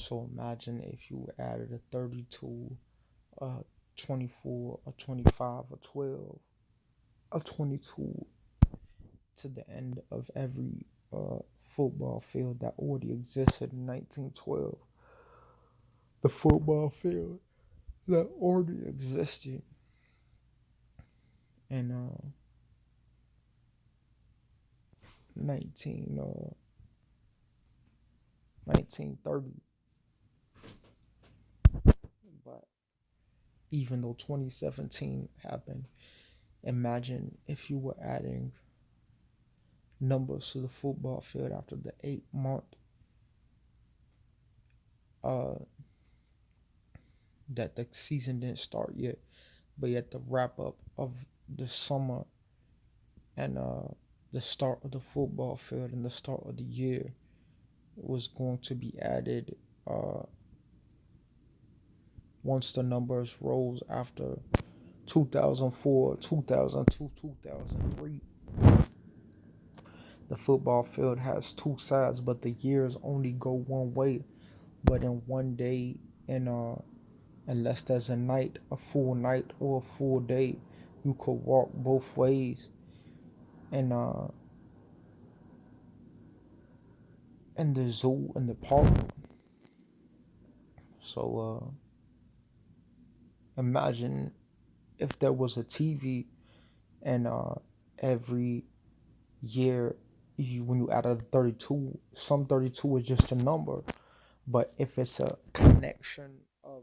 So imagine if you added a 32, a 24, a 25, a 12, a 22 to the end of every football field that already existed in 1912. The football field that already existed in 19 1930. But even though 2017 happened, imagine if you were adding numbers to the football field after the 8 month uh that the season didn't start yet, but yet the wrap up of the summer and the start of the football field and the start of the year was going to be added uh once the numbers rose after 2004, 2002, 2003. The football field has two sides, but the years only go one way. But in one day, in unless there's a night, a full night or a full day, you could walk both ways. And in the zoo in the park. So imagine if there was a TV and every year when you add a 32, some 32 is just a number, but if it's a connection of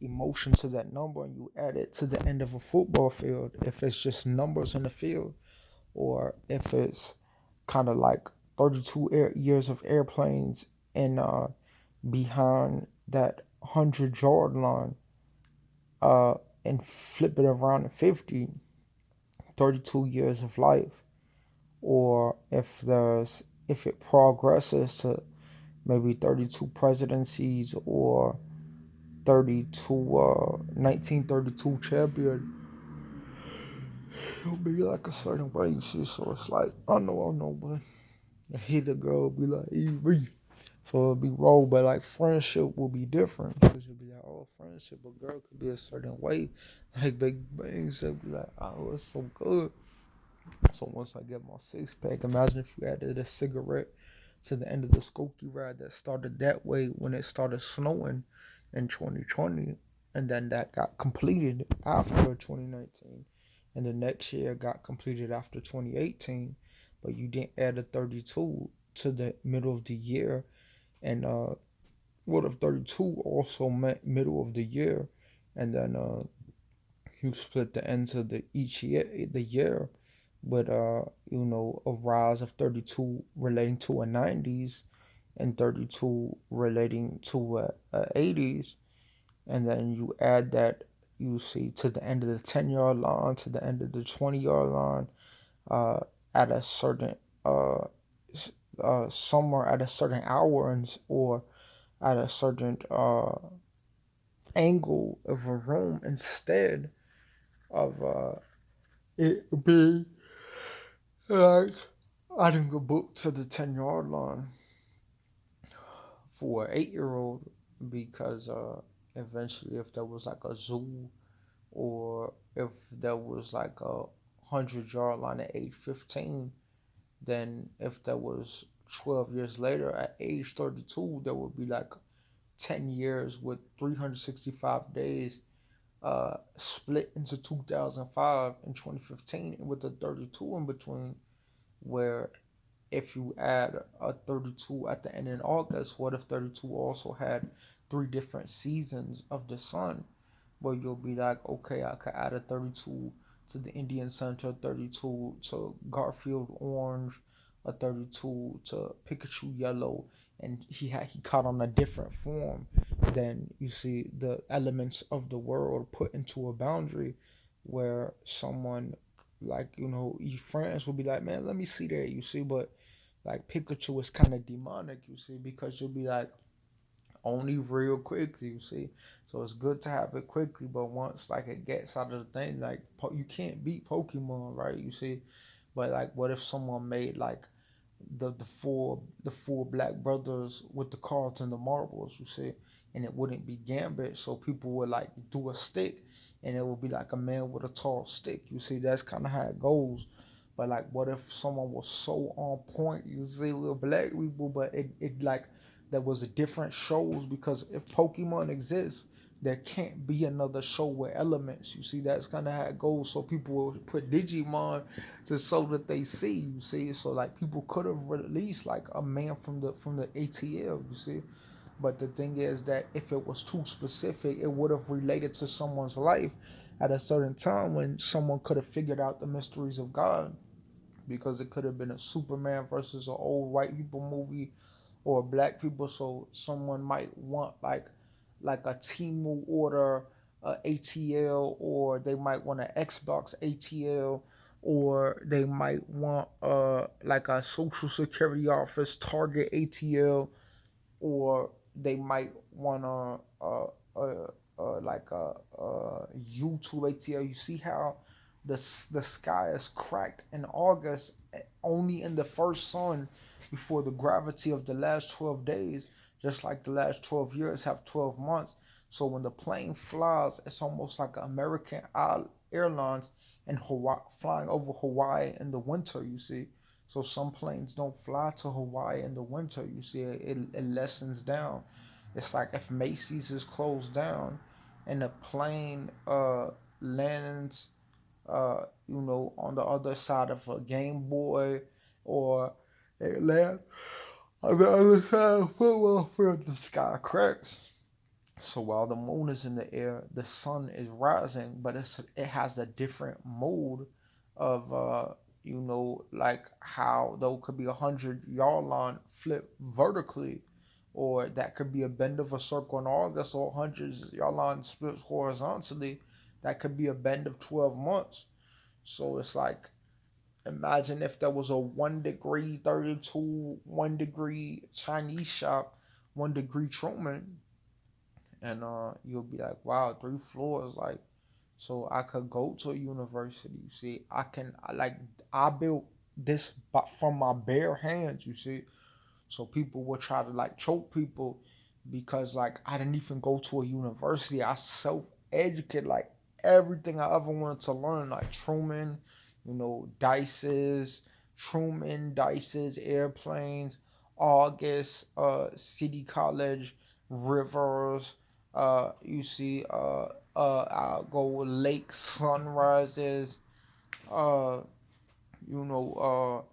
emotion to that number and you add it to the end of a football field, if it's just numbers in the field, or if it's kind of like 32 years of airplanes and behind that 100-yard line, uh, and flip it around to 50, 32 years of life. Or if it progresses to maybe 32 presidencies or 32 1932 champion, it'll be like a certain way, you see. So it's like I know, but I hate the girl be like EV. So it'll be roll, but like friendship will be different because you'll be like, oh, friendship, a girl could be a certain way. Like Big Bang should be like, oh, it's so good. So once I get my six pack, imagine if you added a cigarette to the end of the Skokie ride that started that way when it started snowing in 2020, and then that got completed after 2019, and the next year got completed after 2018, but you didn't add a 32 to the middle of the year, and what if 32 also meant middle of the year, and then you split the ends of the year with a rise of 32 relating to a 90s and 32 relating to a 80s, and then you add that, you see, to the end of the 10-yard line, to the end of the 20-yard line, uh, at a certain uh, somewhere at a certain hour, or at a certain angle of a room, instead of it being like adding a book to the 10-yard line for an 8-year old, because eventually, if there was like a zoo, or if there was like a 100-yard line at age 15, then if there was 12 years later at age 32, there would be like 10 years with 365 days split into 2005 and 2015 with a 32 in between, where if you add a 32 at the end in August, what if 32 also had three different seasons of the sun? Where you'll be like, okay, I could add a 32 to the Indian Center, 32 to Garfield Orange, a 32 to Pikachu Yellow, and he caught on a different form than, you see, the elements of the world put into a boundary, where someone like, friends will be like, man, let me see that, you see. But like Pikachu is kind of demonic, you see, because you'll be like, only real quickly, you see. So it's good to have it quickly, but once like it gets out of the thing, like you can't beat Pokemon, right? You see. But like, what if someone made like the four black brothers with the cards and the marbles, you see, and it wouldn't be gambit, so people would like do a stick, and it would be like a man with a tall stick. You see, that's kind of how it goes. But like, what if someone was so on point? You see, with black people, but it like there was a different shows because if Pokemon exists, there can't be another show with elements. You see, that's kind of how it goes. So people will put Digimon to so that they see. You see, so like people could have released like a man from the ATL. You see, but the thing is that if it was too specific, it would have related to someone's life at a certain time when someone could have figured out the mysteries of God. Because it could have been a Superman versus an old white people movie or black people. So someone might want like a temu order ATL, or they might want an Xbox ATL, or they might want like a Social Security Office Target ATL, or they might want like a YouTube ATL. You see how the sky is cracked in August, only in the first sun before the gravity of the last 12 days, just like the last 12 years have 12 months. So when the plane flies, it's almost like American Airlines and Hawaii, flying over Hawaii in the winter, you see. So some planes don't fly to Hawaii in the winter. You see, it lessens down. It's like if Macy's is closed down, and the plane lands, on the other side of a Game Boy, or it lands on the other side of football field, the sky cracks. So while the moon is in the air, the sun is rising, but it has a different mode of like how though could be 100 yard line flip vertically, or that could be a bend of a circle in August, or 100 yard line splits horizontally. That could be a bend of 12 months. So it's like, imagine if there was a 1 degree 32, 1 degree Chinese shop, 1 degree Truman, and you'll be like, wow, 3 floors, like, so I could go to a university. You see, I built this from my bare hands. You see, so people will try to like choke people because like I didn't even go to a university. I self educated, like everything I ever wanted to learn, like Truman, dices, airplanes, August, City College, rivers. You see, I'll go with lake sunrises. Uh, you know,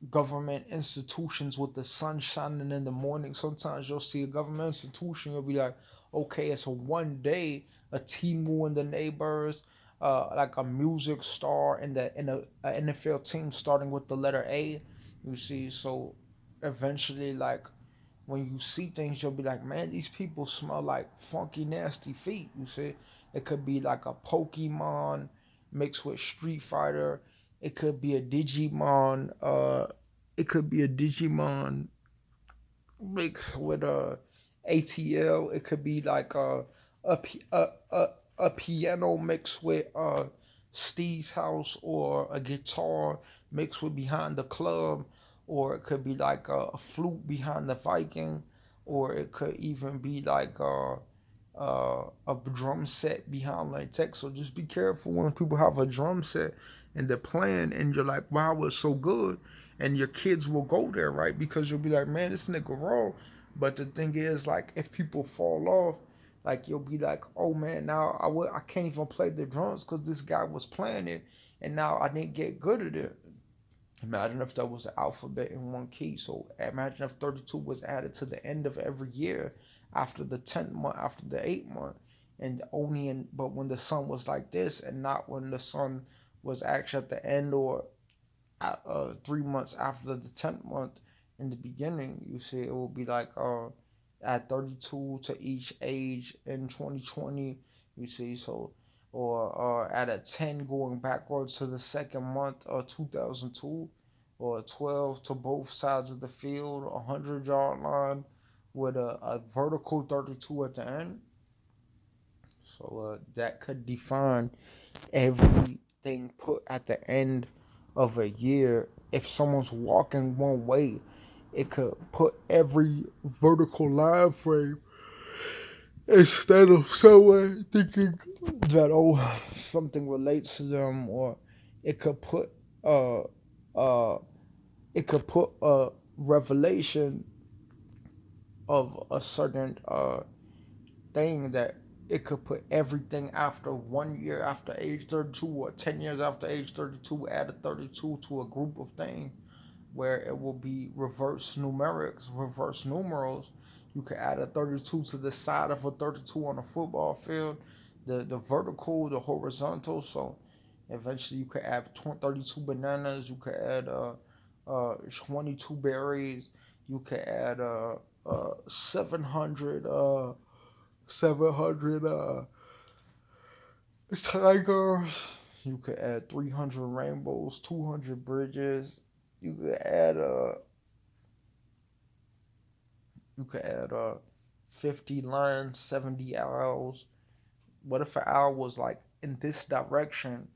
government institutions with the sun shining in the morning. Sometimes you'll see a government institution, you'll be like, okay, it's a 1 day, a temu and the neighbors, like a music star in a NFL team starting with the letter A. You see, so eventually, like when you see things, you'll be like, man, these people smell like funky, nasty feet. You see, it could be like a Pokemon mixed with Street Fighter. It could be a Digimon. Mixed with a ATL. It could be like a a a, a piano mixed with Steve's house, or a guitar mixed with Behind the Club, or it could be like a flute behind the Viking, or it could even be like a drum set behind like tech. So just be careful when people have a drum set and they're playing, and you're like, wow, it's so good, and your kids will go there, right? Because you'll be like, man, this nigga raw. But the thing is, like, if people fall off, like, you'll be like, oh man, now I can't even play the drums because this guy was playing it, and now I didn't get good at it. Imagine if there was an alphabet in one key. So imagine if 32 was added to the end of every year after the 10th month, after the 8th month, and but when the sun was like this, and not when the sun was actually at the end, or 3 months after the 10th month in the beginning. You see, it will be like at 32 to each age in 2020. You see, so or at a 10 going backwards to the second month of 2002, or 12 to both sides of the field, 100 yard line with a vertical 32 at the end. So that could define everything put at the end of a year if someone's walking one way, it could put every vertical line frame instead of someone thinking that something relates to them, or it could put uh uh a revelation of a certain thing that it could put everything after 1 year after age 32 or 10 years after age 32, add a 32 to a group of things where it will be reverse numerics, reverse numerals. You could add a 32 to the side of a 32 on a football field, the vertical, the horizontal. So eventually you could add 32 bananas. You could add 22 berries. You could add 700 tigers. You could add 300 rainbows, 200 bridges. You could add 50 lions, 70 owls. What if an owl was like in this direction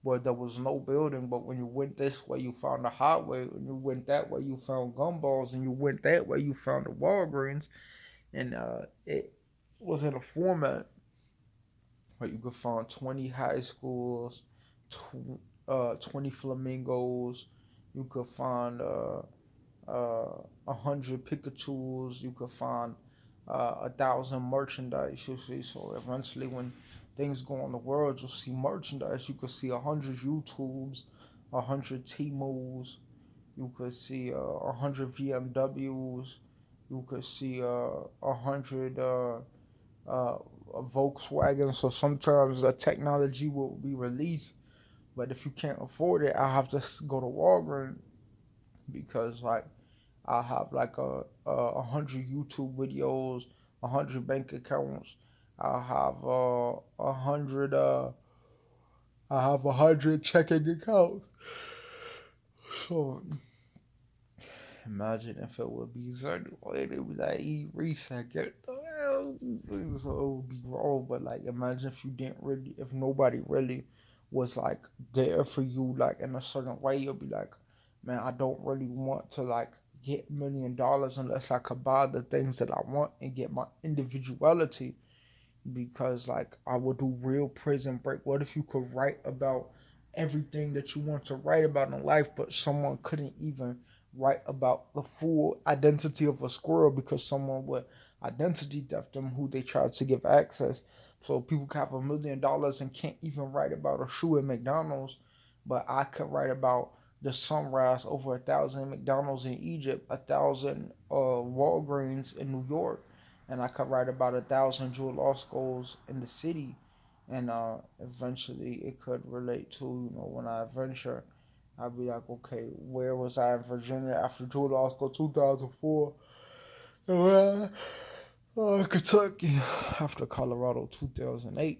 where there was no building, but when you went this way you found a highway, when you went that way you found gumballs, and you went that way you found the Walgreens, and it was in a format where you could find 20 high schools, 20 flamingos, you could find 100 Pikachus. You could find 1,000 merchandise. You see, so eventually, when things go on the world, you'll see merchandise. You could see 100 YouTubes, 100 temus. You could see 100 VMWs. You could see 100 Volkswagen. So sometimes the technology will be released, but if you can't afford it, I have to go to Walgreens, because like I have like a hundred YouTube videos, 100 bank accounts. I have 100. I have 100 checking accounts. So imagine if it would be certain way they would like reset, get the hell, so it would be wrong. But like, imagine if you didn't really, if nobody really was like there for you, like in a certain way, you'll be like, man, I don't really want to like get $1 million unless I could buy the things that I want and get my individuality, because like I would do real prison break. What if you could write about everything that you want to write about in life, but someone couldn't even write about the full identity of a squirrel because someone would identity theft them who they tried to give access. So people could have $1 million and can't even write about a shoe at McDonald's, but I could write about the sunrise over 1,000 McDonald's in Egypt, 1,000 Walgreens in New York, and I could write about 1,000 Jewel Law Schools in the city, and eventually it could relate to, when I venture, I'd be like, okay, where was I in Virginia after Jewel Law School 2004? And Kentucky after Colorado 2008.